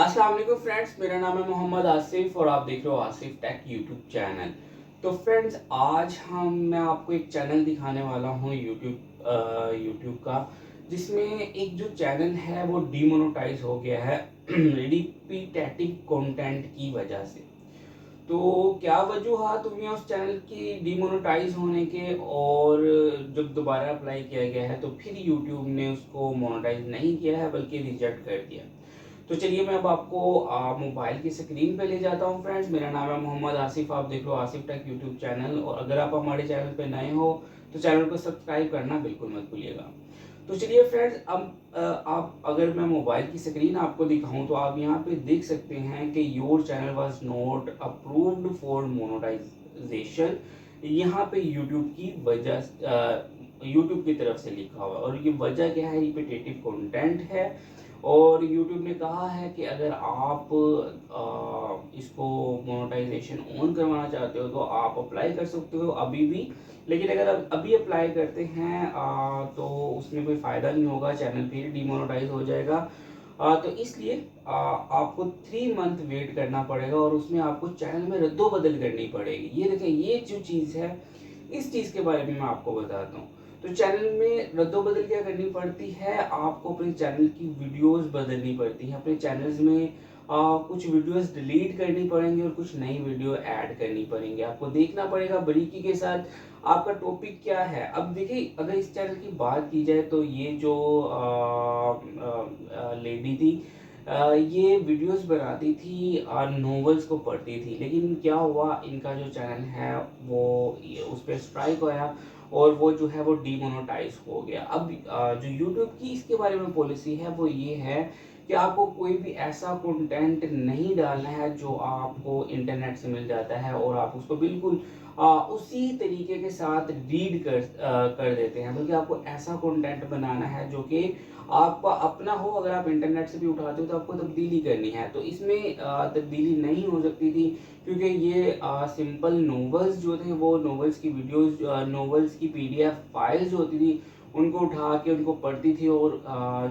अस्सलाम वालेकुम फ्रेंड्स, मेरा नाम है मोहम्मद आसिफ और आप देख रहे हो आसिफ टेक यूट्यूब चैनल। तो फ्रेंड्स, आज मैं आपको एक चैनल दिखाने वाला हूँ यूट्यूब का, जिसमें एक जो चैनल है वो डीमोनेटाइज हो गया है रिपीटेटिव कंटेंट की वजह से। तो क्या वजूहत हुई हैं उस चैनल की डीमोनेटाइज होने के, और जब दोबारा अप्लाई किया गया है तो फिर यूट्यूब ने उसको मोनेटाइज नहीं किया है बल्कि रिजेक्ट कर दिया। तो चलिए मैं अब आपको मोबाइल की स्क्रीन पे ले जाता हूँ फ्रेंड्स। मेरा नाम है मोहम्मद आसिफ, आप देख रहे हो आसिफ टेक यूट्यूब चैनल, और अगर आप हमारे चैनल पे नए हो तो चैनल को सब्सक्राइब करना बिल्कुल मत भूलिएगा। तो चलिए फ्रेंड्स, अब आप अगर मैं मोबाइल की स्क्रीन आपको दिखाऊं तो आप यहाँ पे देख सकते हैं कि your channel was not approved for monetization. यहाँ पे यूट्यूब की तरफ से लिखा हुआ है, और ये वजह क्या है, रिपीटेटिव कंटेंट है। और यूट्यूब ने कहा है कि अगर आप इसको मोनेटाइजेशन ऑन करवाना चाहते हो तो आप अप्लाई कर सकते हो अभी भी। लेकिन अगर आप अभी अप्लाई करते हैं तो उसमें कोई फ़ायदा नहीं होगा, चैनल फिर डीमोनेटाइज हो जाएगा। तो इसलिए आपको 3 मंथ वेट करना पड़ेगा, और उसमें आपको चैनल में रद्दोबदल करनी पड़ेगी। ये देखें, ये जो चीज़ है, इस चीज़ के बारे में मैं आपको बताता हूँ। तो चैनल में रद्दोबदल क्या करनी पड़ती है, आपको अपने चैनल की वीडियोस बदलनी पड़ती है। अपने चैनल्स में कुछ वीडियोस डिलीट करनी पड़ेंगी और कुछ नई वीडियो ऐड करनी पड़ेंगी। आपको देखना पड़ेगा बारीकी के साथ आपका टॉपिक क्या है। अब देखिए, अगर इस चैनल की बात की जाए तो ये जो लेडी थी, ये वीडियोस बनाती थी, नॉवेल्स को पढ़ती थी। लेकिन क्या हुआ, इनका जो चैनल है वो उस पर स्ट्राइक आया, और वो जो है वो डीमोनेटाइज हो गया। अब जो यूट्यूब की इसके बारे में पॉलिसी है वो ये है कि आपको कोई भी ऐसा कंटेंट नहीं डालना है जो आपको इंटरनेट से मिल जाता है और आप उसको बिल्कुल उसी तरीके के साथ रीड कर देते हैं, बल्कि आपको ऐसा कंटेंट बनाना है जो कि आपका अपना हो। अगर आप इंटरनेट से भी उठाते हो तो आपको तब्दीली करनी है, तो इसमें तब्दीली नहीं हो सकती थी, क्योंकि ये सिंपल नॉवेल्स जो थे, वो नॉवेल्स की वीडियोस, नॉवेल्स की पीडीएफ फाइल्स जो होती थी, उनको उठा के उनको पढ़ती थी और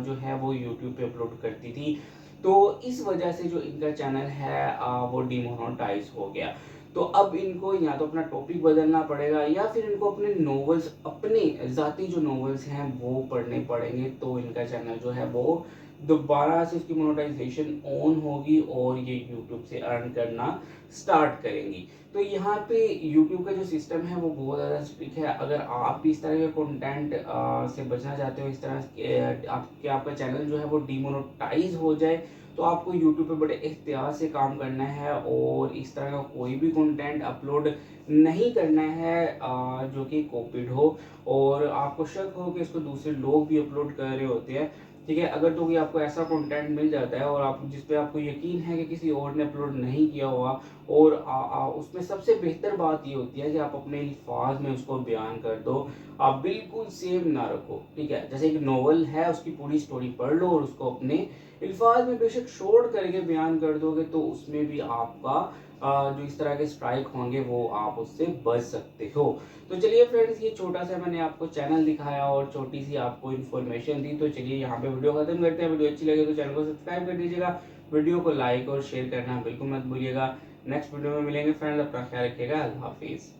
जो है वो यूट्यूब पे अपलोड करती थी। तो इस वजह से जो इनका चैनल है वो डिमोनेटाइज हो गया। तो अब इनको या तो अपना टॉपिक बदलना पड़ेगा, या फिर इनको अपने नॉवेल्स, अपने ज़ाती जो नॉवेल्स हैं वो पढ़ने पड़ेंगे, तो इनका चैनल जो है वो दोबारा से उसकी मोनेटाइजेशन ऑन होगी और ये यूट्यूब से अर्न करना स्टार्ट करेंगी। तो यहाँ पे यूट्यूब का जो सिस्टम है वो बहुत ज़्यादा स्ट्रिक्ट है। अगर आप भी इस तरह के कंटेंट से बचना चाहते हो, इस तरह आपका चैनल जो है वो डिमोनेटाइज हो जाए, तो आपको यूट्यूब पे बड़े एहतियात से काम करना है, और इस तरह का कोई भी कंटेंट अपलोड नहीं करना है जो कि कॉपीड हो, और आपको शक हो कि इसको दूसरे लोग भी अपलोड कर रहे होते हैं। ठीक है, अगर तो कोई आपको ऐसा कंटेंट मिल जाता है और आप जिस पे आपको यकीन है कि किसी और ने अपलोड नहीं किया हुआ, और उसमें सबसे बेहतर बात ये होती है कि आप अपने अल्फाज में उसको बयान कर दो, आप बिल्कुल सेम ना रखो। ठीक है, जैसे एक नॉवल है, उसकी पूरी स्टोरी पढ़ लो और उसको अपने अल्फाज में बेशक शॉर्ट करके बयान कर दोगे, तो उसमें भी आपका जो इस तरह के स्ट्राइक होंगे वो आप उससे बच सकते हो। तो चलिए फ्रेंड्स, ये छोटा सा मैंने आपको चैनल दिखाया और छोटी सी आपको इन्फॉर्मेशन दी। तो चलिए यहाँ पे वीडियो खत्म करते हैं। वीडियो अच्छी लगे तो चैनल को सब्सक्राइब कर दीजिएगा, वीडियो को लाइक और शेयर करना बिल्कुल मत भूलिएगा। नेक्स्ट वीडियो में मिलेंगे फ्रेंड्स, अपना ख्याल रखिएगा। अल्लाह हाफिज़।